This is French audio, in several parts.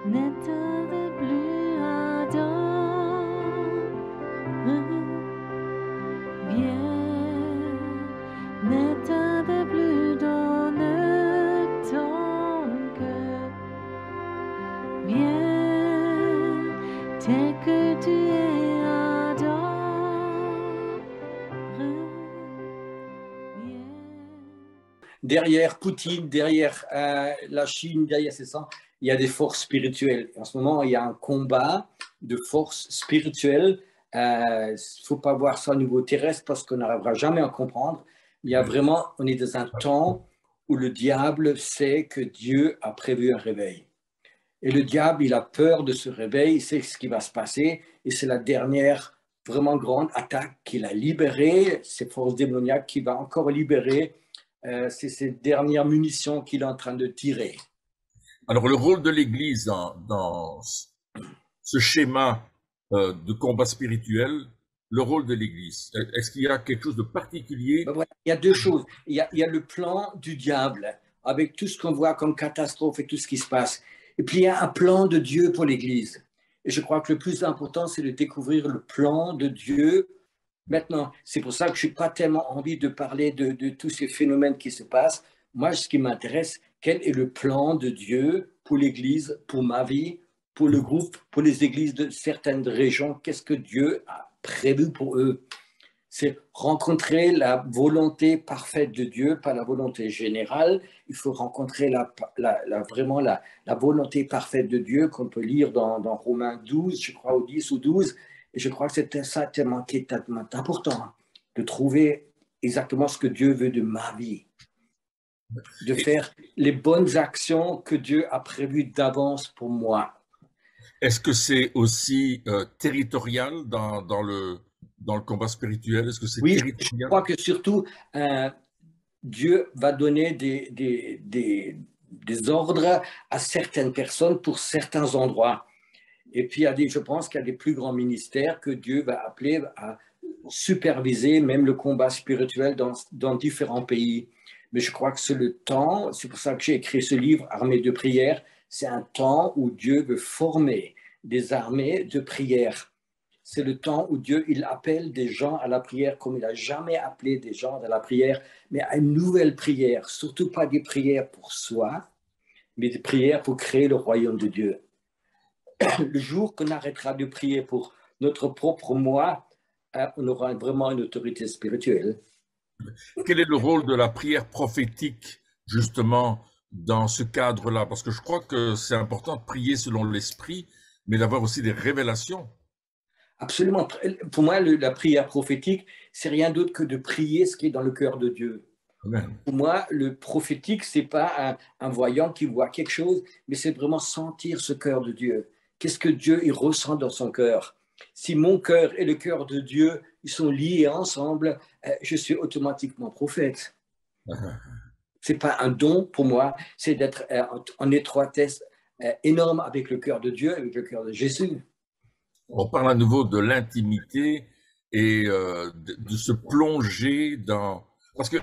N'état de plus ardent, viens, n'état de plus donne ton cœur, viens, tel que tu es ardent, viens. Derrière Poutine, derrière la Chine, derrière ces ça, il y a des forces spirituelles. En ce moment, il y a un combat de forces spirituelles. Il ne faut pas voir ça au niveau terrestre parce qu'on n'arrivera jamais à comprendre. Il y a vraiment, on est dans un temps où le diable sait que Dieu a prévu un réveil. Et le diable, il a peur de ce réveil, il sait ce qui va se passer. Et c'est la dernière vraiment grande attaque qu'il a libérée, ces forces démoniaques qu'il va encore libérer. C'est ces dernières munitions qu'il est en train de tirer. Alors, le rôle de l'Église dans ce schéma de combat spirituel, le rôle de l'Église, est-ce qu'il y a quelque chose de particulier? Ben voilà, il y a deux choses. Il y a le plan du diable, avec tout ce qu'on voit comme catastrophe et tout ce qui se passe. Et puis, il y a un plan de Dieu pour l'Église. Et je crois que le plus important, c'est de découvrir le plan de Dieu. Maintenant, c'est pour ça que je n'ai pas tellement envie de parler de tous ces phénomènes qui se passent. Moi, ce qui m'intéresse, quel est le plan de Dieu pour l'Église, pour ma vie, pour le groupe, pour les églises de certaines régions? Qu'est-ce que Dieu a prévu pour eux? C'est rencontrer la volonté parfaite de Dieu, pas la volonté générale. Il faut rencontrer vraiment la volonté parfaite de Dieu qu'on peut lire dans Romains 12, je crois, ou 10 ou 12. Et je crois que c'est ça tellement qui est tellement important, de trouver exactement ce que Dieu veut de ma vie, de faire les bonnes actions que Dieu a prévues d'avance pour moi. Est-ce que c'est aussi territorial dans le combat spirituel? Est-ce que c'est Oui, je territorial? crois que surtout, Dieu va donner des ordres à certaines personnes pour certains endroits. Et puis, je pense qu'il y a des plus grands ministères que Dieu va appeler à superviser même le combat spirituel dans différents pays. Mais je crois que c'est le temps, c'est pour ça que j'ai écrit ce livre, Armée de prière, c'est un temps où Dieu veut former des armées de prière. C'est le temps où Dieu, il appelle des gens à la prière comme il n'a jamais appelé des gens à la prière, mais à une nouvelle prière, surtout pas des prières pour soi, mais des prières pour créer le royaume de Dieu. Le jour qu'on arrêtera de prier pour notre propre moi, on aura vraiment une autorité spirituelle. Quel est le rôle de la prière prophétique, justement, dans ce cadre-là? Parce que je crois que c'est important de prier selon l'esprit, mais d'avoir aussi des révélations. Absolument. Pour moi, la prière prophétique, c'est rien d'autre que de prier ce qui est dans le cœur de Dieu. Amen. Pour moi, le prophétique, c'est pas un voyant qui voit quelque chose, mais c'est vraiment sentir ce cœur de Dieu. Qu'est-ce que Dieu il ressent dans son cœur? Si mon cœur et le cœur de Dieu ils sont liés ensemble, je suis automatiquement prophète. C'est pas un don pour moi, c'est d'être en étroitesse énorme avec le cœur de Dieu, avec le cœur de Jésus. On parle à nouveau de l'intimité et de se plonger dans... Parce que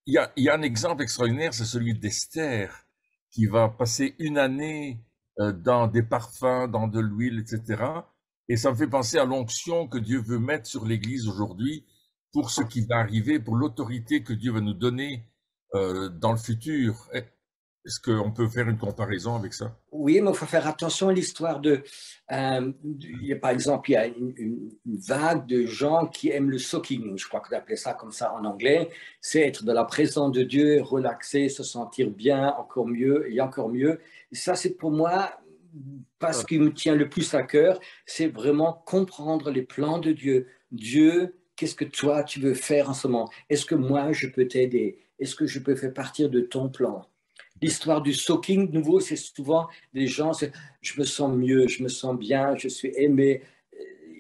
il y a un exemple extraordinaire, c'est celui d'Esther, qui va passer une année dans des parfums, dans de l'huile, etc. Et ça me fait penser à l'onction que Dieu veut mettre sur l'Église aujourd'hui pour ce qui va arriver, pour l'autorité que Dieu va nous donner dans le futur. Est-ce qu'on peut faire une comparaison avec ça? Oui, mais il faut faire attention à l'histoire par exemple, il y a une vague de gens qui aiment le soaking, je crois qu'on appelait ça comme ça en anglais, c'est être dans la présence de Dieu, relaxer, se sentir bien, encore mieux et encore mieux. Et ça, c'est pour moi, pas ce qui me tient le plus à cœur, c'est vraiment comprendre les plans de Dieu. Dieu, qu'est-ce que toi, tu veux faire en ce moment? Est-ce que moi, je peux t'aider? Est-ce que je peux faire partir de ton plan? L'histoire du soaking, de nouveau, c'est souvent des gens, je me sens mieux, je me sens bien, je suis aimé.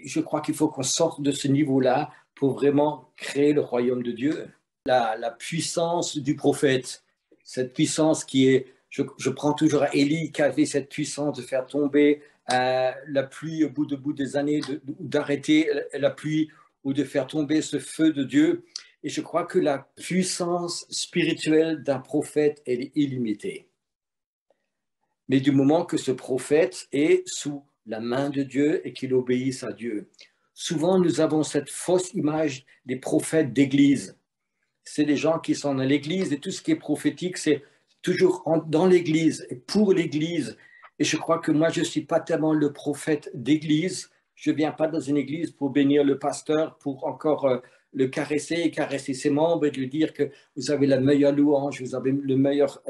Je crois qu'il faut qu'on sorte de ce niveau-là pour vraiment créer le royaume de Dieu. La puissance du prophète, cette puissance qui est, je prends toujours à Élie qui avait cette puissance de faire tomber la pluie au bout des années, d'arrêter la pluie ou de faire tomber ce feu de Dieu. Et je crois que la puissance spirituelle d'un prophète, elle est illimitée. mais du moment que ce prophète est sous la main de Dieu et qu'il obéisse à Dieu. Souvent, nous avons cette fausse image des prophètes d'église. C'est des gens qui sont dans l'église et tout ce qui est prophétique, c'est toujours dans l'église et pour l'église. Et je crois que moi, je ne suis pas tellement le prophète d'église. Je ne viens pas dans une église pour bénir le pasteur, pour encore le caresser et caresser ses membres et lui dire que vous avez la meilleure louange, vous avez le meilleur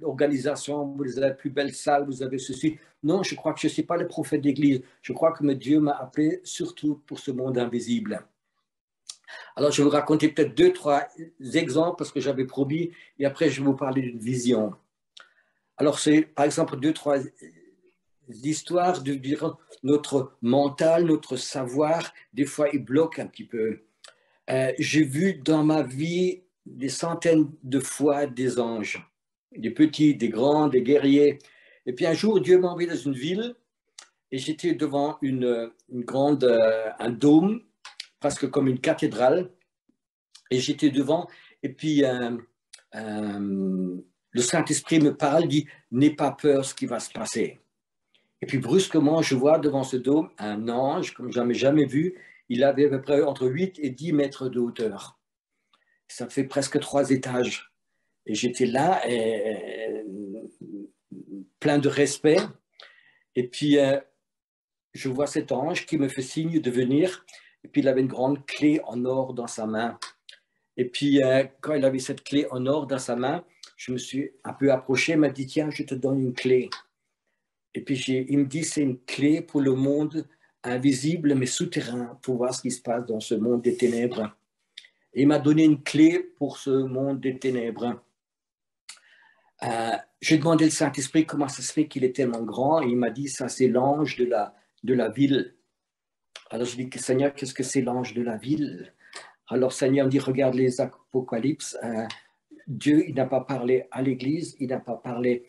organisation, vous avez la plus belle salle, vous avez ceci. Non, je crois que je ne suis pas le prophète d'église. Je crois que Dieu m'a appelé surtout pour ce monde invisible. Alors, je vais vous raconter peut-être 2, 3 exemples parce que j'avais promis et après, je vais vous parler d'une vision. Alors, c'est par exemple 2, 3 histoires de dire notre mental, notre savoir, des fois, il bloque un petit peu. J'ai vu dans ma vie des centaines de fois des anges, des petits, des grands, des guerriers. Et puis un jour, Dieu m'a envoyé dans une ville et j'étais devant un dôme, presque comme une cathédrale. Et j'étais devant, et puis le Saint-Esprit me parle, dit « N'aie pas peur ce qui va se passer ». Et puis brusquement, je vois devant ce dôme un ange, comme je n'avais jamais vu. Il avait à peu près entre 8 et 10 mètres de hauteur. Ça fait presque 3 étages. Et j'étais là, plein de respect. Et puis, je vois cet ange qui me fait signe de venir. Et puis, il avait une grande clé en or dans sa main. Et puis, quand il avait cette clé en or dans sa main, je me suis un peu approché. Il m'a dit, tiens, je te donne une clé. Et puis, il me dit, c'est une clé pour le monde invisible, mais souterrain, pour voir ce qui se passe dans ce monde des ténèbres. Et il m'a donné une clé pour ce monde des ténèbres. J'ai demandé au Saint-Esprit comment ça se fait qu'il est tellement grand. Et il m'a dit, ça, c'est l'ange de la ville. Alors, je dis, Seigneur, qu'est-ce que c'est l'ange de la ville? Alors, Seigneur me dit, regarde les Apocalypses. Dieu, il n'a pas parlé à l'Église, il n'a pas parlé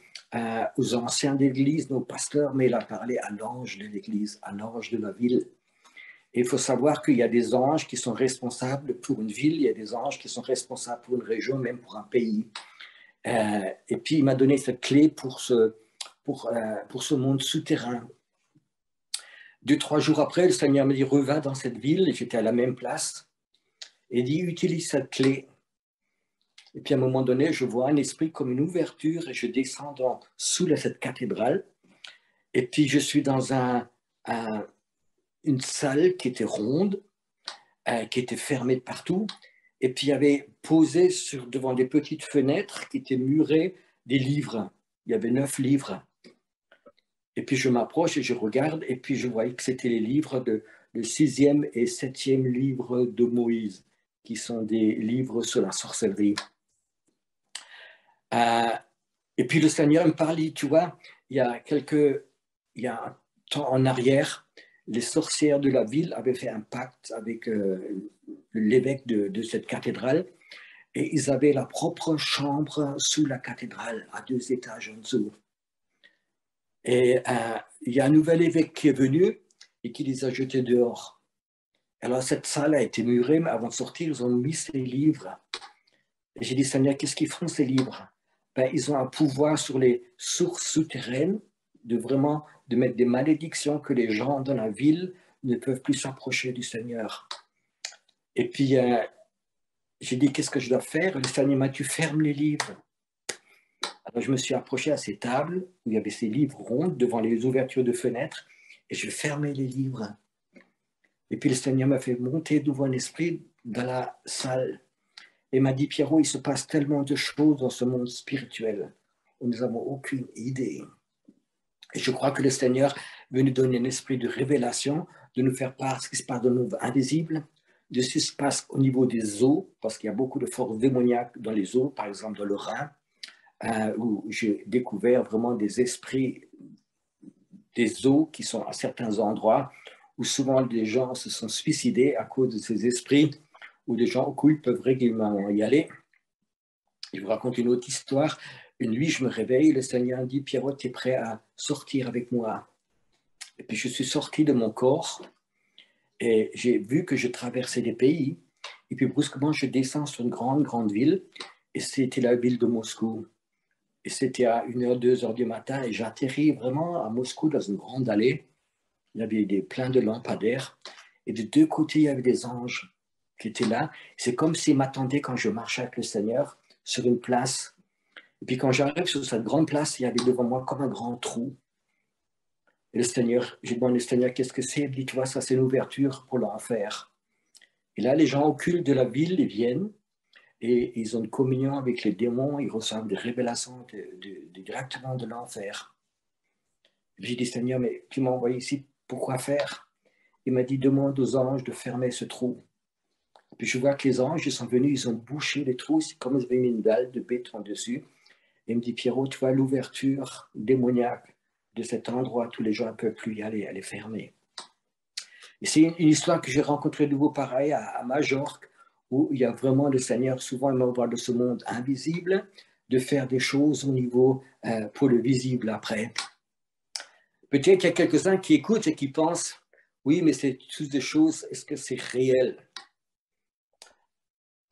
aux anciens d'Église, nos pasteurs, mais il a parlé à l'ange de l'Église, à l'ange de la ville. Et il faut savoir qu'il y a des anges qui sont responsables pour une ville, il y a des anges qui sont responsables pour une région, même pour un pays. Et puis, il m'a donné cette clé pour ce monde souterrain. 2, 3 jours après, le Seigneur me dit, reviens dans cette ville, et j'étais à la même place, et il dit, utilise cette clé. Et puis à un moment donné, je vois un esprit comme une ouverture et je descends sous cette cathédrale. Et puis je suis dans une salle qui était ronde, qui était fermée de partout. Et puis il y avait posé devant des petites fenêtres qui étaient murées des livres. Il y avait 9 livres. Et puis je m'approche et je regarde et puis je voyais que c'était les livres le 6e et 7e livre de Moïse, qui sont des livres sur la sorcellerie. Et puis le Seigneur me parle, tu vois, il y a un temps en arrière, les sorcières de la ville avaient fait un pacte avec l'évêque de cette cathédrale et ils avaient la propre chambre sous la cathédrale, à 2 étages en dessous. Et il y a un nouvel évêque qui est venu et qui les a jetés dehors. Alors cette salle a été murée, mais avant de sortir, ils ont mis ces livres. Et j'ai dit, Seigneur, qu'est-ce qu'ils font ces livres? Ben, ils ont un pouvoir sur les sources souterraines de mettre des malédictions que les gens dans la ville ne peuvent plus s'approcher du Seigneur. Et puis, j'ai dit, qu'est-ce que je dois faire? Le Seigneur m'a dit, tu fermes les livres. Alors, je me suis approché à ces tables où il y avait ces livres ronds devant les ouvertures de fenêtres et je fermais les livres. Et puis, le Seigneur m'a fait monter devant un esprit dans la salle. Et m'a dit, Pierrot, il se passe tellement de choses dans ce monde spirituel où nous n'avons aucune idée. Et je crois que le Seigneur veut nous donner un esprit de révélation, de nous faire part de ce qui se passe dans le monde invisible, de ce qui se passe au niveau des eaux, parce qu'il y a beaucoup de forces démoniaques dans les eaux, par exemple dans le Rhin, où j'ai découvert vraiment des esprits des eaux qui sont à certains endroits, où souvent des gens se sont suicidés à cause de ces esprits, où des gens occultes peuvent régulièrement y aller. Je vous raconte une autre histoire. Une nuit, je me réveille, le Seigneur dit, Pierrot, tu es prêt à sortir avec moi? Et puis je suis sorti de mon corps et j'ai vu que je traversais des pays. Et puis brusquement, je descends sur une grande ville et c'était la ville de Moscou. Et c'était à 1h, 2h du matin. Et j'atterris vraiment à Moscou dans une grande allée. Il y avait plein de lampadaires. Et de deux côtés, il y avait des anges qui étaient là. C'est comme s'ils m'attendaient quand je marchais avec le Seigneur sur une place. Et puis quand j'arrive sur cette grande place, il y avait devant moi comme un grand trou. Et le Seigneur, j'ai demandé au Seigneur, qu'est-ce que c'est? Il me dit, tu vois, ça c'est une ouverture pour l'enfer. Et là, les gens occultes de la ville, ils viennent et ils ont une communion avec les démons, ils reçoivent des révélations directement de l'enfer. J'ai dit, Seigneur, mais tu m'as envoyé ici, pourquoi faire? Il m'a dit, demande aux anges de fermer ce trou. Puis je vois que les anges, ils sont venus, ils ont bouché les trous, c'est comme s'ils avaient mis une dalle de béton dessus. Et il me dit, Pierrot, tu vois l'ouverture démoniaque de cet endroit, tous les gens ne peuvent plus y aller, elle est fermée. Et c'est une histoire que j'ai rencontrée de nouveau pareil à Majorque, où il y a vraiment le Seigneur, souvent il m'envoie de ce monde invisible, de faire des choses au niveau pour le visible après. Peut-être qu'il y a quelques-uns qui écoutent et qui pensent, oui, mais c'est toutes des choses, est-ce que c'est réel?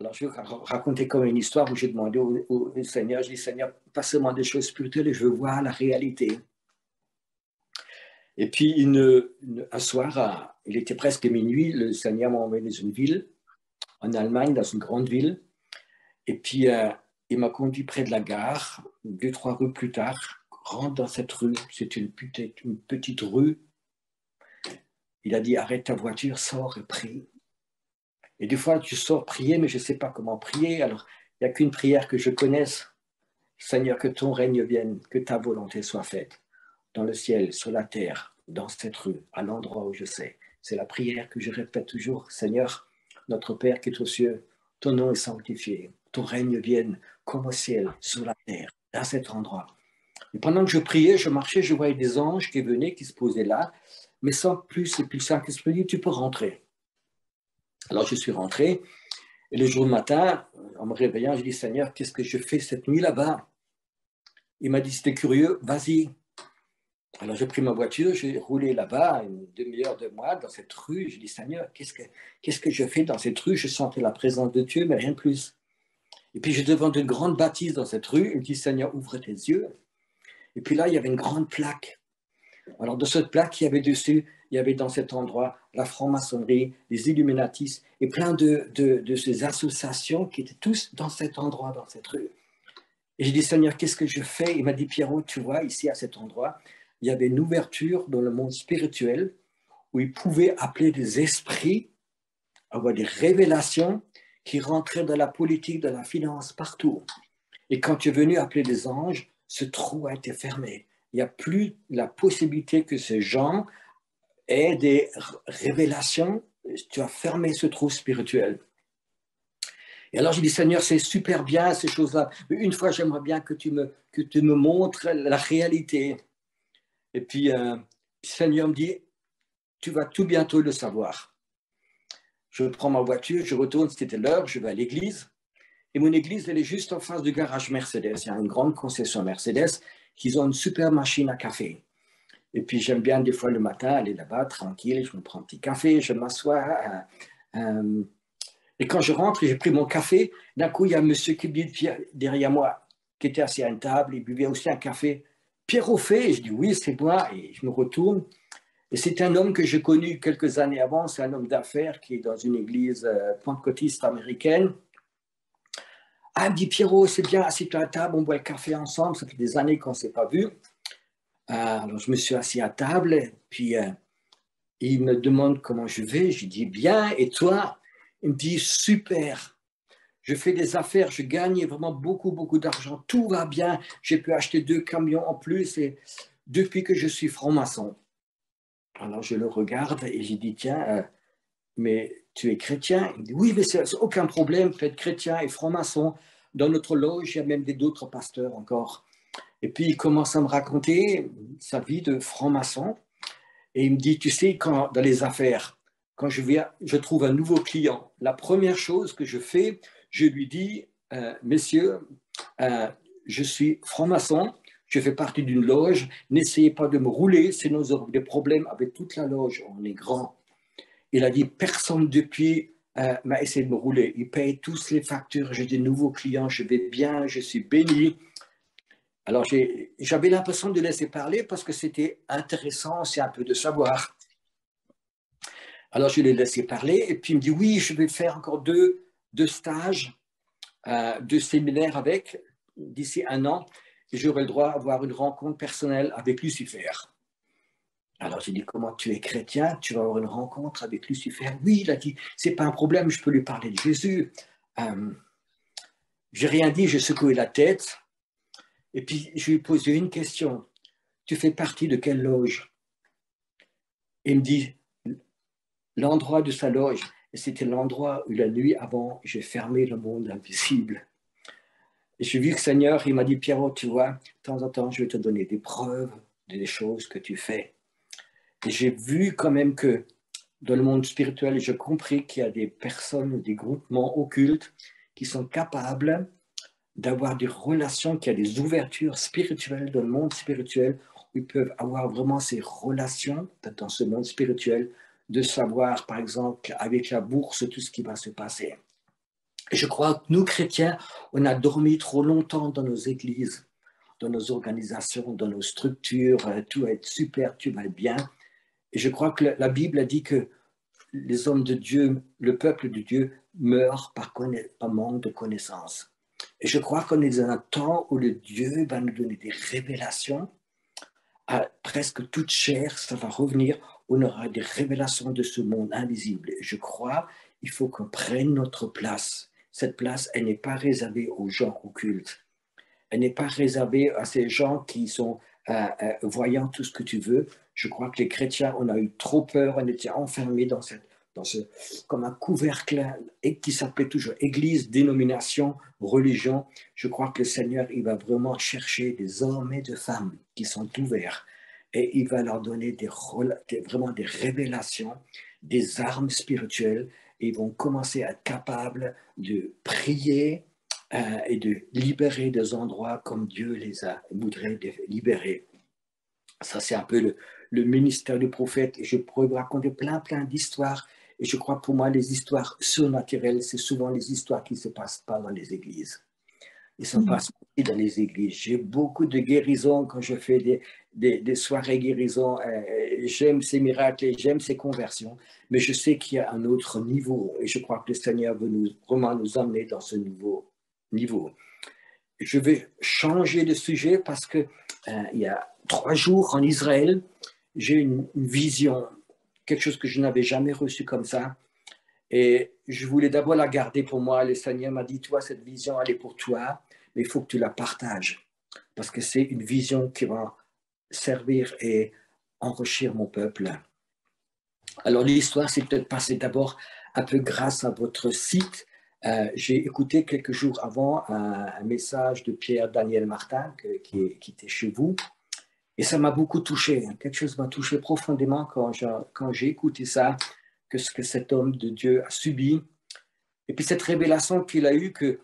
Alors, je vais raconter comme une histoire où j'ai demandé au Seigneur, je dis, Seigneur, pas seulement des choses spirituelles, je veux voir la réalité. Et puis, un soir, il était presque minuit, le Seigneur m'a envoyé dans une ville, en Allemagne, dans une grande ville. Et puis, il m'a conduit près de la gare, 2-3 rues plus tard, rentre dans cette rue, c'est une petite rue. Il a dit, arrête ta voiture, sors et prie. Et des fois, tu sors prier, mais je ne sais pas comment prier. Alors, il n'y a qu'une prière que je connaisse. Seigneur, que ton règne vienne, que ta volonté soit faite, dans le ciel, sur la terre, dans cette rue, à l'endroit où je sais. C'est la prière que je répète toujours. Seigneur, notre Père qui est aux cieux, ton nom est sanctifié. Ton règne vienne, comme au ciel, sur la terre, dans cet endroit. Et pendant que je priais, je marchais, je voyais des anges qui venaient, qui se posaient là, mais sans plus. Et puis le Saint-Esprit dit, tu peux rentrer. Alors je suis rentré, et le jour matin, en me réveillant, je dis, Seigneur, qu'est-ce que je fais cette nuit là-bas? Il m'a dit, si t'es curieux, vas-y. Alors j'ai pris ma voiture, j'ai roulé là-bas, une demi-heure de moi, dans cette rue. Je dis, Seigneur, qu'est-ce que je fais dans cette rue? Je sentais la présence de Dieu, mais rien de plus. Et puis je devant une grande bâtisse dans cette rue, il me dit, Seigneur, ouvre tes yeux. Et puis là, il y avait une grande plaque. Alors, de cette plaque, il y avait dessus, il y avait dans cet endroit la franc-maçonnerie, les Illuminatis et plein de ces associations qui étaient tous dans cet endroit, dans cette rue. Et j'ai dit, Seigneur, qu'est-ce que je fais? Il m'a dit, Pierrot, tu vois, ici à cet endroit, il y avait une ouverture dans le monde spirituel où il pouvait appeler des esprits, avoir des révélations qui rentraient dans la politique, dans la finance, partout. Et quand tu es venu appeler des anges, ce trou a été fermé. Il n'y a plus la possibilité que ces gens aient des révélations. Tu as fermé ce trou spirituel. Et alors, j'ai dit, Seigneur, c'est super bien ces choses-là. Mais une fois, j'aimerais bien que tu me montres la réalité. Et puis, le Seigneur me dit, tu vas tout bientôt le savoir. Je prends ma voiture, je retourne, c'était l'heure, je vais à l'église. Et mon église, elle est juste en face du garage Mercedes. Il y a une grande concession Mercedes qui ont une super machine à café. Et puis, j'aime bien des fois le matin aller là-bas, tranquille, je me prends un petit café, je m'assois. Et quand je rentre, j'ai pris mon café, d'un coup, il y a un monsieur qui dit derrière moi, qui était assis à une table, il buvait aussi un café. Pierrot fait, je dis oui, c'est moi, et je me retourne. Et c'est un homme que j'ai connu quelques années avant, c'est un homme d'affaires qui est dans une église pentecôtiste américaine. Ah, il me dit, Pierrot, c'est bien, assis-toi à la table, on boit le café ensemble, ça fait des années qu'on ne s'est pas vu. Alors, je me suis assis à table, puis il me demande comment je vais. Je lui dis, bien, et toi? Il me dit, super, je fais des affaires, je gagne vraiment beaucoup, beaucoup d'argent, tout va bien, j'ai pu acheter 2 camions en plus, et depuis que je suis franc-maçon. Alors, je le regarde et je dis, tiens, mais tu es chrétien? Il me dit, oui, mais c'est aucun problème, faites chrétien et franc-maçon. Dans notre loge, il y a même d'autres pasteurs encore. Et puis, il commence à me raconter sa vie de franc-maçon. Et il me dit, tu sais, dans les affaires, quand je trouve un nouveau client, la première chose que je fais, je lui dis, messieurs, je suis franc-maçon, je fais partie d'une loge, n'essayez pas de me rouler, sinon vous aurez des problèmes avec toute la loge, on est grand. Il a dit, personne depuis m'a essayé de me rouler. Ils payent tous les factures, j'ai des nouveaux clients, je vais bien, je suis béni. Alors, j'avais l'impression de laisser parler parce que c'était intéressant, c'est un peu de savoir. Alors, je l'ai laissé parler et puis il me dit, oui, je vais faire encore deux stages, deux séminaires avec, d'ici un an, et j'aurai le droit d'avoir une rencontre personnelle avec Lucifer. Alors, j'ai dit, comment tu es chrétien, tu vas avoir une rencontre avec Lucifer? Oui, il a dit, c'est pas un problème, je peux lui parler de Jésus. J'ai rien dit, j'ai secoué la tête. Et puis, je lui ai posé une question. Tu fais partie de quelle loge? Il me dit, l'endroit de sa loge. Et c'était l'endroit où la nuit avant, j'ai fermé le monde invisible. Et j'ai vu que le Seigneur, il m'a dit, Pierrot, tu vois, de temps en temps, je vais te donner des preuves des choses que tu fais. Et j'ai vu quand même que dans le monde spirituel, j'ai compris qu'il y a des personnes, des groupements occultes qui sont capables d'avoir des relations, qu'il y a des ouvertures spirituelles dans le monde spirituel où ils peuvent avoir vraiment ces relations dans ce monde spirituel, de savoir, par exemple, avec la bourse, tout ce qui va se passer. Et je crois que nous, chrétiens, on a dormi trop longtemps dans nos églises, dans nos organisations, dans nos structures, tout va être super, tout va être bien. Et je crois que la Bible a dit que les hommes de Dieu, le peuple de Dieu, meurt par manque de connaissances. Et je crois qu'on est dans un temps où le Dieu va nous donner des révélations à presque toute chair, ça va revenir, on aura des révélations de ce monde invisible. Et je crois qu'il faut qu'on prenne notre place. Cette place, elle n'est pas réservée aux gens occultes. Elle n'est pas réservée à ces gens qui sont voyant tout ce que tu veux. Je crois que les chrétiens, on a eu trop peur, on était enfermés dans comme un couvercle et qui s'appelait toujours Église, dénomination, religion. Je crois que le Seigneur, il va vraiment chercher des hommes et des femmes qui sont ouverts et il va leur donner vraiment des révélations, des armes spirituelles et ils vont commencer à être capables de prier et de libérer des endroits comme Dieu les a voudrait libérer. Ça, c'est un peu le ministère du prophète. Et je pourrais vous raconter plein d'histoires. Et je crois pour moi, les histoires surnaturelles, c'est souvent les histoires qui ne se passent pas dans les églises. Ils se passent dans les églises. J'ai beaucoup de guérisons quand je fais des soirées guérisons. J'aime ces miracles et j'aime ces conversions. Mais je sais qu'il y a un autre niveau. Et je crois que le Seigneur veut vraiment nous emmener dans ce nouveau niveau. Je vais changer de sujet parce que il y a 3 jours en Israël, j'ai une vision, quelque chose que je n'avais jamais reçu comme ça. Et je voulais d'abord la garder pour moi. Le Seigneur m'a dit, toi, cette vision, elle est pour toi, mais il faut que tu la partages. Parce que c'est une vision qui va servir et enrichir mon peuple. Alors l'histoire s'est peut-être passée d'abord un peu grâce à votre site. J'ai écouté quelques jours avant un message de Pierre-Daniel Martin qui était chez vous. Et ça m'a beaucoup touché. Quelque chose m'a touché profondément quand j'ai écouté ça, que ce que cet homme de Dieu a subi. Et puis cette révélation qu'il a eue que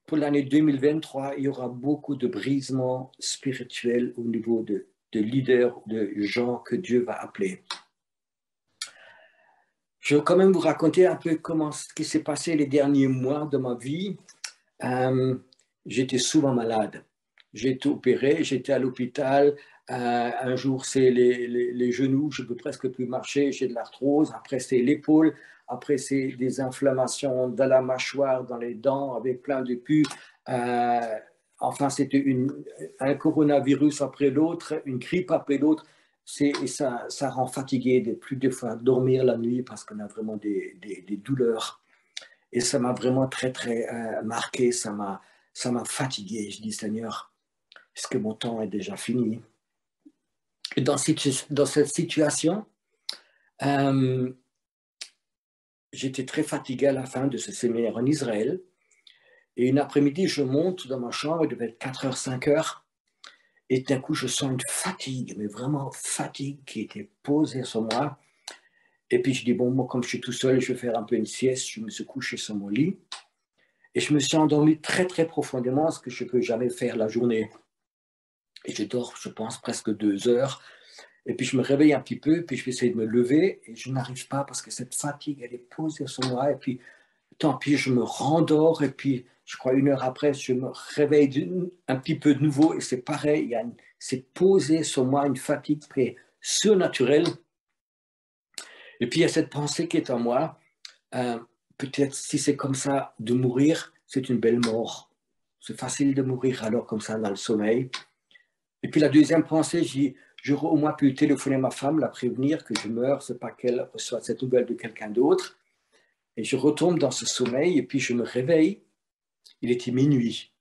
pour l'année 2023, il y aura beaucoup de brisements spirituels au niveau de leaders, de gens que Dieu va appeler. Je vais quand même vous raconter un peu ce qui s'est passé les derniers mois de ma vie. J'étais souvent malade. J'ai été opéré, j'étais à l'hôpital. Un jour, c'est les genoux, je ne peux presque plus marcher, j'ai de l'arthrose. Après, c'est l'épaule. Après, c'est des inflammations dans la mâchoire, dans les dents, avec plein de pus. Enfin, c'était un coronavirus après l'autre, une grippe après l'autre. Et ça rend fatigué de plus de fois dormir la nuit parce qu'on a vraiment des douleurs. Et ça m'a vraiment très marqué, ça m'a fatigué. Je dis, Seigneur, est-ce que mon temps est déjà fini? Et dans cette situation, j'étais très fatigué à la fin de ce séminaire en Israël. Et une après-midi, je monte dans ma chambre, il devait être 4h, 5h. Et d'un coup, je sens une fatigue, mais vraiment fatigue qui était posée sur moi. Et puis, je dis, bon, moi, comme je suis tout seul, je vais faire un peu une sieste. Je me suis couché sur mon lit. Et je me suis endormi très profondément, ce que je ne peux jamais faire la journée. Et je dors, je pense, presque 2 heures. Et puis, je me réveille un petit peu, puis je vais essayer de me lever. Et je n'arrive pas parce que cette fatigue, elle est posée sur moi. Et puis, tant pis, je me rendors. Et puis, je crois 1 heure après, je me réveille un petit peu de nouveau et c'est pareil, c'est posé sur moi une fatigue très surnaturelle. Et puis il y a cette pensée qui est en moi, peut-être si c'est comme ça de mourir, c'est une belle mort. C'est facile de mourir alors comme ça dans le sommeil. Et puis la deuxième pensée, j'aurais au moins pu téléphoner à ma femme, la prévenir que je meurs, c'est pas qu'elle reçoit cette nouvelle de quelqu'un d'autre. Et je retombe dans ce sommeil et puis je me réveille. Il était minuit.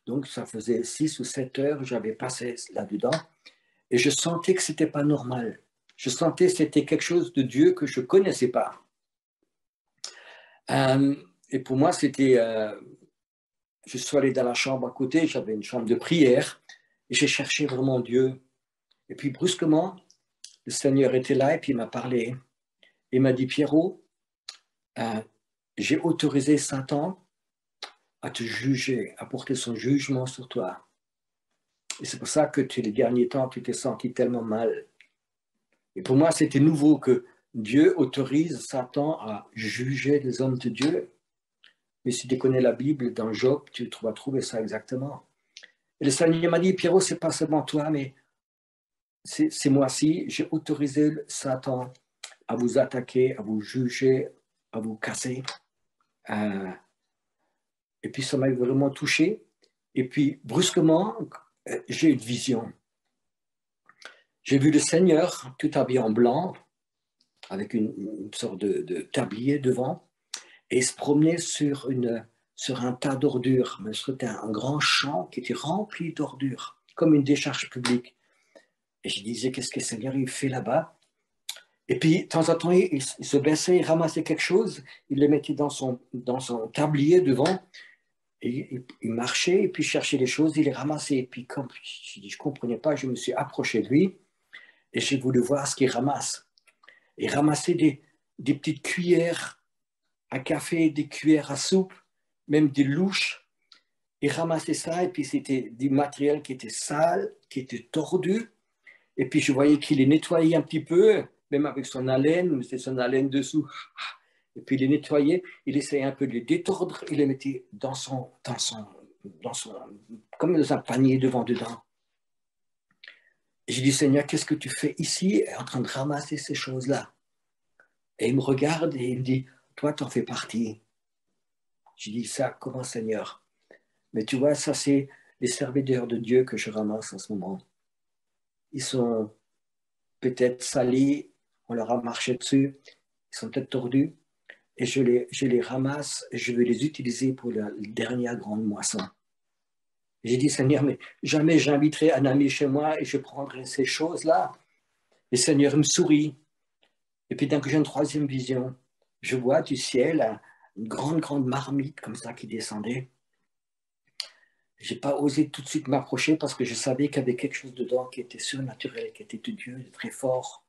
Donc ça faisait 6 ou 7 heures, j'avais passé là-dedans. Et je sentais que c'était pas normal. Je sentais que c'était quelque chose de Dieu que je connaissais pas. Et pour moi, c'était... je suis allé dans la chambre à côté, j'avais une chambre de prière. Et j'ai cherché vraiment Dieu. Et puis brusquement, le Seigneur était là et puis il m'a parlé. Il m'a dit, Pierrot, j'ai autorisé Satan à te juger, à porter son jugement sur toi. Et c'est pour ça que les derniers temps, tu t'es senti tellement mal. Et pour moi, c'était nouveau que Dieu autorise Satan à juger les hommes de Dieu. Mais si tu connais la Bible, dans Job, tu vas trouver ça exactement. Et le Seigneur m'a dit, Pierrot, c'est pas seulement toi, mais c'est moi-ci. J'ai autorisé Satan à vous attaquer, à vous juger, à vous casser. Et puis ça m'a vraiment touché. Et puis brusquement, j'ai une vision. J'ai vu le Seigneur tout habillé en blanc, avec une sorte de tablier devant, et il se promenait sur un tas d'ordures. C'était un grand champ qui était rempli d'ordures, comme une décharge publique. Et je disais, qu'est-ce que le Seigneur il fait là-bas? Et puis, de temps en temps, il se baissait, il ramassait quelque chose, il le mettait dans son tablier devant, et il marchait, et puis cherchait les choses, il les ramassait. Et puis, comme je ne comprenais pas, je me suis approché de lui, et j'ai voulu voir ce qu'il ramasse. Il ramassait des petites cuillères à café, des cuillères à soupe, même des louches. Il ramassait ça, et puis c'était du matériel qui était sale, qui était tordu. Et puis je voyais qu'il les nettoyait un petit peu, même avec son haleine, mais c'était son haleine dessous. Et puis il les nettoyait, il essayait un peu de les détordre, il les mettait comme dans un panier dedans. Et j'ai dit, Seigneur, qu'est-ce que tu fais ici en train de ramasser ces choses-là? Et il me regarde et il me dit, toi, tu en fais partie. J'ai dit, ça, comment, Seigneur? Mais tu vois, ça, c'est les serviteurs de Dieu que je ramasse en ce moment. Ils sont peut-être salis, on leur a marché dessus, ils sont peut-être tordus, et je les ramasse et je vais les utiliser pour la dernière grande moisson. J'ai dit, Seigneur, mais jamais j'inviterai un ami chez moi et je prendrai ces choses-là. Et Seigneur me sourit. Et puis d'un coup, j'ai une troisième vision. Je vois du ciel une grande marmite comme ça qui descendait. Je n'ai pas osé tout de suite m'approcher parce que je savais qu'il y avait quelque chose dedans qui était surnaturel, qui était de Dieu, de très fort.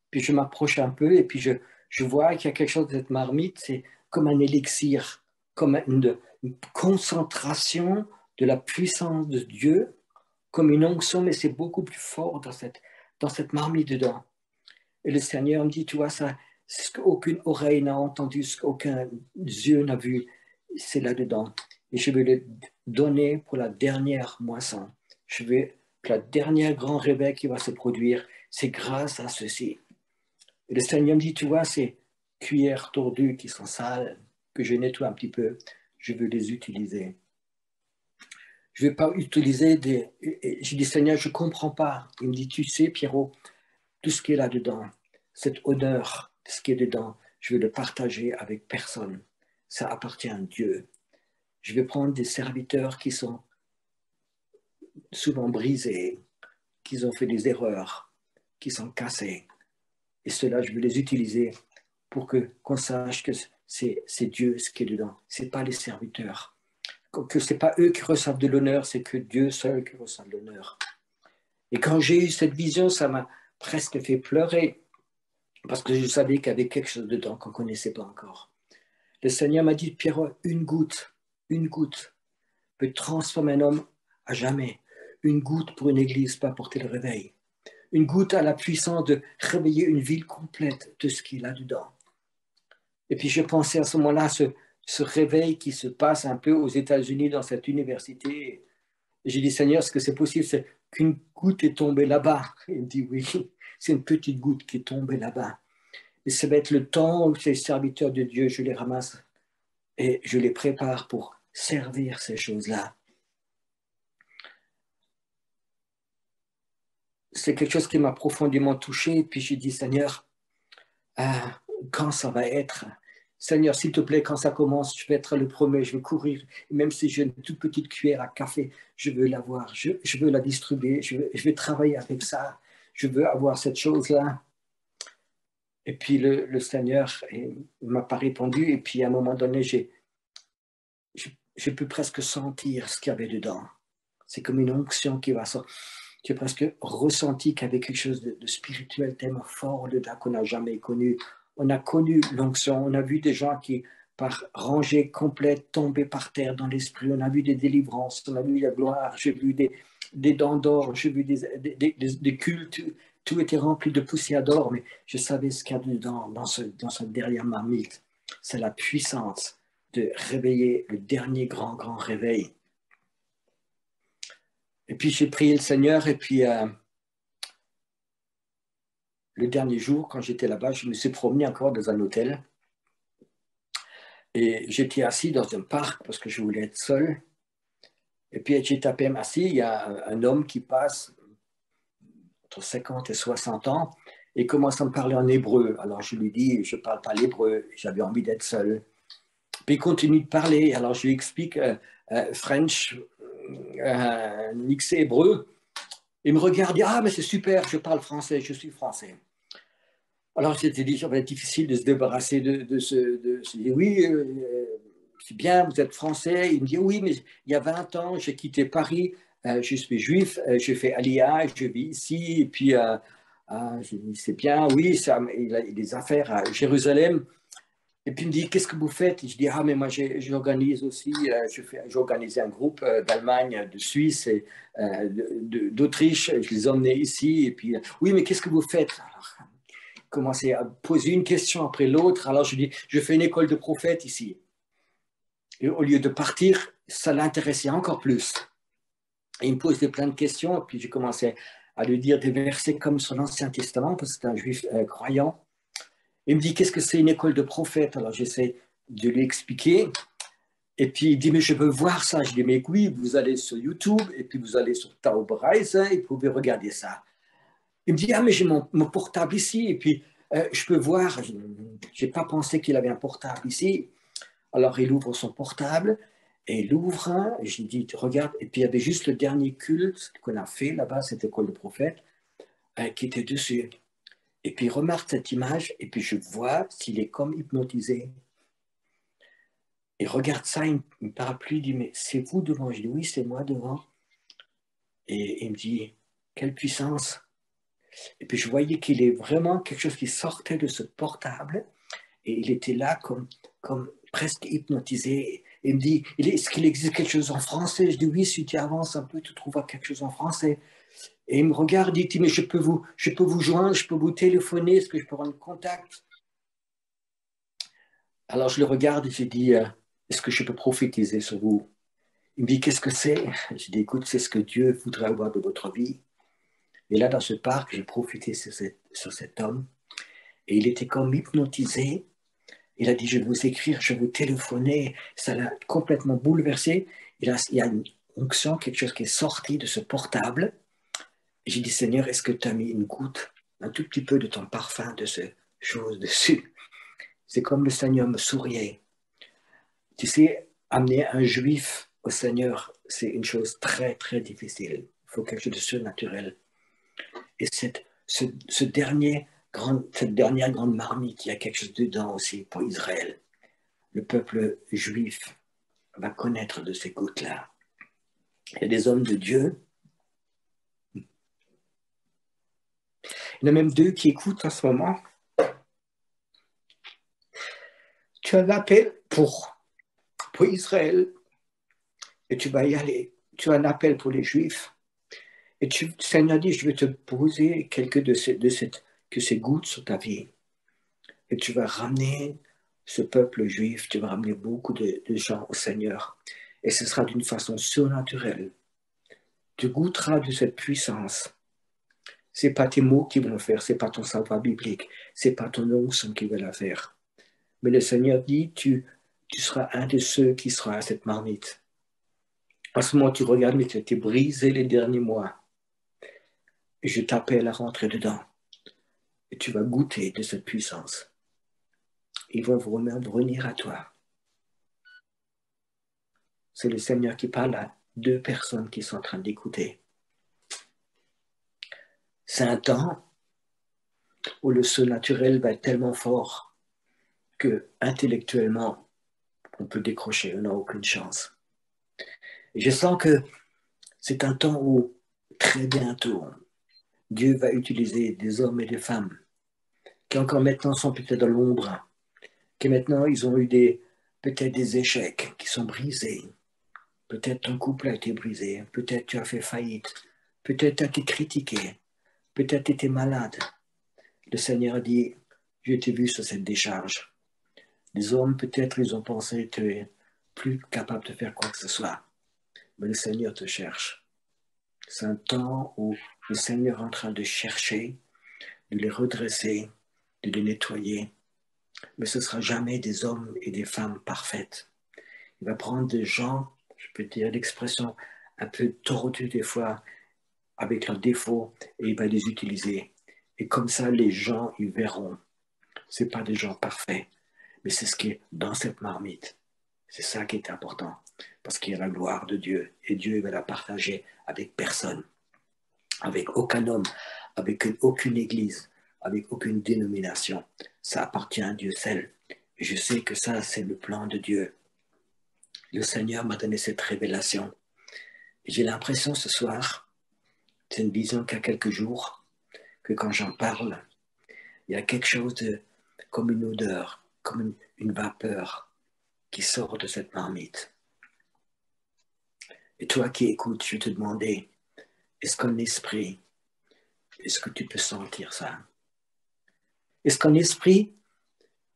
Puis je m'approche un peu et puis je vois qu'il y a quelque chose de cette marmite, c'est comme un élixir, comme une concentration de la puissance de Dieu, comme une onction, mais c'est beaucoup plus fort dans cette marmite dedans. Et le Seigneur me dit, tu vois, ça, c'est ce qu'aucune oreille n'a entendu, ce qu'aucun yeux n'a vu, c'est là-dedans. Et je vais le donner pour la dernière moisson. Je vais, pour la dernière grand réveil qui va se produire, c'est grâce à ceci. Et le Seigneur me dit, tu vois, ces cuillères tordues qui sont sales, que je nettoie un petit peu, je veux les utiliser. Je ne vais pas utiliser des... Je dis, Seigneur, je ne comprends pas. Il me dit, tu sais, Pierrot, tout ce qui est là-dedans, cette odeur, ce qui est dedans, je vais le partager avec personne. Ça appartient à Dieu. Je vais prendre des serviteurs qui sont souvent brisés, qui ont fait des erreurs, qui sont cassés. Et cela, je vais les utiliser pour qu'on sache que c'est Dieu ce qui est dedans. Ce n'est pas les serviteurs. Que ce n'est pas eux qui reçoivent de l'honneur, c'est que Dieu seul qui reçoit de l'honneur. Et quand j'ai eu cette vision, ça m'a presque fait pleurer parce que je savais qu'il y avait quelque chose dedans qu'on ne connaissait pas encore. Le Seigneur m'a dit, Pierrot, une goutte peut transformer un homme à jamais. Une goutte pour une église peut apporter le réveil. Une goutte a la puissance de réveiller une ville complète de ce qu'il y a dedans. Et puis je pensais à ce moment-là, ce réveil qui se passe un peu aux États-Unis dans cette université. J'ai dit, Seigneur, est-ce que c'est possible? C'est qu'une goutte est tombée là-bas. Il me dit, oui, c'est une petite goutte qui est tombée là-bas. Et ça va être le temps où ces serviteurs de Dieu, je les ramasse et je les prépare pour servir ces choses-là. C'est quelque chose qui m'a profondément touché. Puis j'ai dit, Seigneur, quand ça va être? Seigneur, s'il te plaît, quand ça commence, je vais être le premier, je veux courir. Même si j'ai une toute petite cuillère à café, je veux l'avoir, je veux la distribuer, je veux travailler avec ça, je veux avoir cette chose-là. Et puis le Seigneur ne m'a pas répondu. Et puis à un moment donné, j'ai pu presque sentir ce qu'il y avait dedans. C'est comme une onction qui va sortir. J'ai presque ressenti qu'il y avait quelque chose de spirituel tellement fort au-delà qu'on n'a jamais connu. On a connu l'onction, on a vu des gens qui, par rangée complète, tombaient par terre dans l'esprit. On a vu des délivrances, on a vu la gloire, j'ai vu des dents d'or, j'ai vu des cultes. Tout était rempli de poussière d'or, mais je savais ce qu'il y a dedans, dans ce derrière marmite. C'est la puissance de réveiller le dernier grand réveil. Et puis j'ai prié le Seigneur, et puis le dernier jour, quand j'étais là-bas, je me suis promené encore dans un hôtel. Et j'étais assis dans un parc parce que je voulais être seul. Et puis j'étais à peine assis, il y a un homme qui passe entre 50 et 60 ans et commence à me parler en hébreu. Alors je lui dis, je ne parle pas l'hébreu, j'avais envie d'être seul. Puis il continue de parler, alors je lui explique French, mixé hébreu. Il me regarde, dit, ah mais c'est super, je parle français, je suis français. Alors j'étais dit, ça va être difficile de se débarrasser de ce... Je dis, oui, c'est bien, vous êtes français. Il me dit, oui, mais il y a 20 ans, j'ai quitté Paris, je suis juif, j'ai fait Aliyah, je vis ici, et puis je dis, c'est bien, oui, il a des affaires à Jérusalem. Et puis il me dit, qu'est-ce que vous faites? Et je dis, ah, mais moi j'organise aussi, j'ai organisé un groupe d'Allemagne, de Suisse et d'Autriche, je les emmenais ici, et puis, oui, mais qu'est-ce que vous faites? Alors, commencer à poser une question après l'autre. Alors je dis, je fais une école de prophètes ici. Et au lieu de partir, ça l'intéressait encore plus. Et il me posait plein de questions, et puis j'ai commencé à lui dire des versets comme sur l'Ancien Testament, parce que c'est un juif croyant. Il me dit, qu'est-ce que c'est une école de prophètes? Alors j'essaie de lui expliquer. Et puis il dit, mais je veux voir ça. Je dis, mais oui, vous allez sur YouTube, et puis vous allez sur Taubreise, et vous pouvez regarder ça. Il me dit, ah, mais j'ai mon portable ici, et puis je peux voir. Je n'ai pas pensé qu'il avait un portable ici. Alors il ouvre son portable, et il ouvre, et je lui dis, regarde, et puis il y avait juste le dernier culte qu'on a fait là-bas, cette école de prophètes, qui était dessus. Et puis il remarque cette image, et puis je vois s'il est comme hypnotisé. Il regarde ça, il me parle plus, il dit, mais c'est vous devant? Je dis, oui, c'est moi devant. Et il me dit, quelle puissance! Et puis je voyais qu'il est vraiment quelque chose qui sortait de ce portable et il était là comme presque hypnotisé. Il me dit, est-ce qu'il existe quelque chose en français? Je dis oui, si tu avances un peu, tu trouveras quelque chose en français. Et il me regarde, il dit, mais je peux vous joindre, je peux vous téléphoner, est-ce que je peux rendre contact? Alors je le regarde et je dis, est-ce que je peux prophétiser sur vous? Il me dit, qu'est-ce que c'est? Je dis, écoute, c'est ce que Dieu voudrait avoir de votre vie. Et là, dans ce parc, j'ai profité sur cet homme. Et il était comme hypnotisé. Il a dit, je vais vous écrire, je vais vous téléphoner. Ça l'a complètement bouleversé. Il y a une onction, quelque chose qui est sorti de ce portable. Et j'ai dit, Seigneur, est-ce que tu as mis une goutte, un tout petit peu de ton parfum, de ce chose dessus? C'est comme le Seigneur me souriait. Tu sais, amener un juif au Seigneur, c'est une chose très, très difficile. Il faut quelque chose de surnaturel. Et cette dernière grande marmite, il y a quelque chose dedans aussi pour Israël. Le peuple juif va connaître de ces gouttes-là. Il y a des hommes de Dieu. Il y en a même deux qui écoutent en ce moment. Tu as l'appel pour Israël et tu vas y aller. Tu as un appel pour les Juifs. Et le Seigneur dit, je vais te poser quelques de ces gouttes sur ta vie. Et tu vas ramener ce peuple juif, tu vas ramener beaucoup de gens au Seigneur. Et ce sera d'une façon surnaturelle. Tu goûteras de cette puissance. Ce n'est pas tes mots qui vont le faire, ce n'est pas ton savoir biblique, ce n'est pas ton onction qui va la faire. Mais le Seigneur dit, tu seras un de ceux qui sera à cette marmite. En ce moment, tu regardes, mais tu as été brisé les derniers mois. Et je t'appelle à rentrer dedans. Et tu vas goûter de cette puissance. Ils vont revenir à toi. C'est le Seigneur qui parle à 2 personnes qui sont en train d'écouter. C'est un temps où le surnaturel va être tellement fort que intellectuellement, on peut décrocher, on n'a aucune chance. Et je sens que c'est un temps où, très bientôt, Dieu va utiliser des hommes et des femmes qui encore maintenant sont peut-être dans l'ombre, qui maintenant ils ont eu peut-être des échecs qui sont brisés. Peut-être ton couple a été brisé, peut-être tu as fait faillite, peut-être tu as été critiqué, peut-être tu étais malade. Le Seigneur dit, je t'ai vu sur cette décharge. Les hommes, peut-être, ils ont pensé que tu es plus capable de faire quoi que ce soit. Mais le Seigneur te cherche. C'est un temps où le Seigneur est en train de chercher, de les redresser, de les nettoyer. Mais ce ne sera jamais des hommes et des femmes parfaites. Il va prendre des gens, je peux dire l'expression, un peu tordus des fois, avec leurs défauts, et il va les utiliser. Et comme ça, les gens, ils verront. Ce n'est pas des gens parfaits, mais c'est ce qui est dans cette marmite. C'est ça qui est important, parce qu'il y a la gloire de Dieu, et Dieu va la partager avec personne, avec aucun homme, avec aucune église, avec aucune dénomination. Ça appartient à Dieu seul. Et je sais que ça, c'est le plan de Dieu. Le Seigneur m'a donné cette révélation. Et j'ai l'impression ce soir, c'est une vision qu'il y a quelques jours, que quand j'en parle, il y a quelque chose de, comme une odeur, comme une vapeur qui sort de cette marmite. Et toi qui écoutes, je vais te demander, est-ce qu'en esprit, est-ce que tu peux sentir ça? Est-ce qu'en esprit,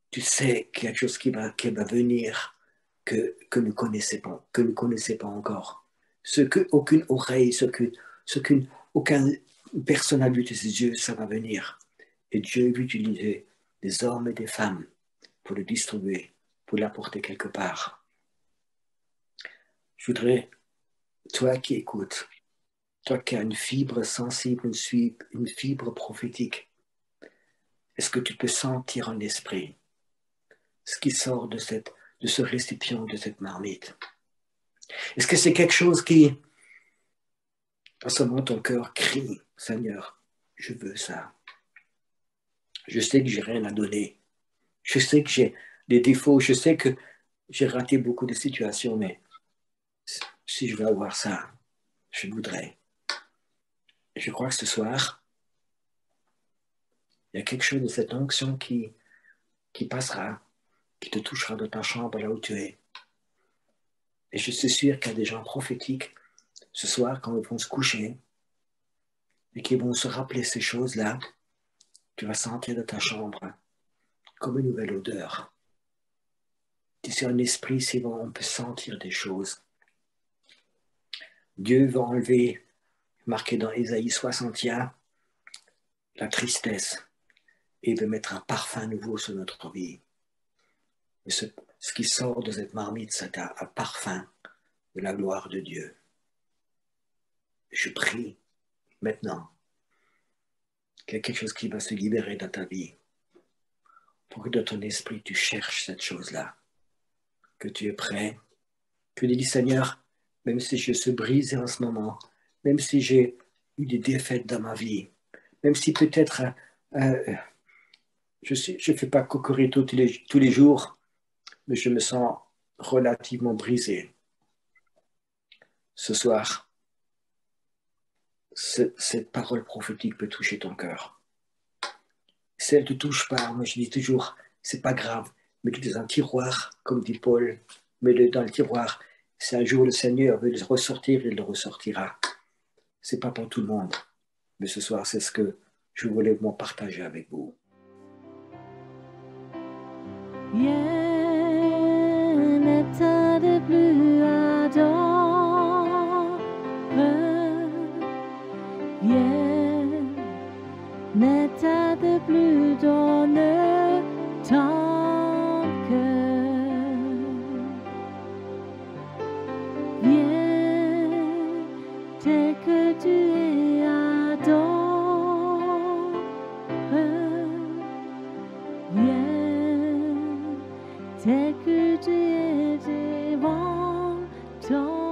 tu sais qu'il y a quelque chose qui va venir que nous ne connaissons pas encore? Ce qu'aucune oreille, aucune personne n'a vu de ses yeux, ça va venir. Et Dieu veut utiliser des hommes et des femmes pour le distribuer, pour l'apporter quelque part. Je voudrais, toi qui écoutes, toi qui as une fibre sensible, une fibre prophétique, est-ce que tu peux sentir en esprit ce qui sort de ce récipient, de cette marmite? Est-ce que c'est quelque chose qui, en ce moment, ton cœur crie, Seigneur, je veux ça. Je sais que j'ai rien à donner. Je sais que j'ai des défauts. Je sais que j'ai raté beaucoup de situations, mais si je veux avoir ça, je voudrais. Et je crois que ce soir, il y a quelque chose de cette onction qui passera, qui te touchera dans ta chambre là où tu es. Et je suis sûr qu'il y a des gens prophétiques ce soir quand ils vont se coucher et qui vont se rappeler ces choses-là. Tu vas sentir dans ta chambre comme une nouvelle odeur. Tu sais, un esprit, c'est bon, on peut sentir des choses. Dieu va enlever, marqué dans Ésaïe 61, la tristesse et il veut mettre un parfum nouveau sur notre vie. Et ce qui sort de cette marmite, c'est un parfum de la gloire de Dieu. Je prie maintenant qu'il y a quelque chose qui va se libérer dans ta vie pour que dans ton esprit, tu cherches cette chose-là, que tu es prêt, que tu dis, Seigneur, même si je suis brisé en ce moment, même si j'ai eu des défaites dans ma vie, même si peut-être je ne fais pas cocorico tous les jours, mais je me sens relativement brisé. Ce soir, cette parole prophétique peut toucher ton cœur. Si elle ne te touche pas, moi je dis toujours, c'est pas grave, mets-le dans un tiroir, comme dit Paul, mets-le dans le tiroir. Si un jour le Seigneur veut le ressortir, il le ressortira. C'est pas pour tout le monde, mais ce soir, c'est ce que je voulais partager avec vous. Yeah. tarde plus adore. Viens, ne tarde plus dans le temps que. Viens, tel que tu es adore. Viens, tel que tu es devant ton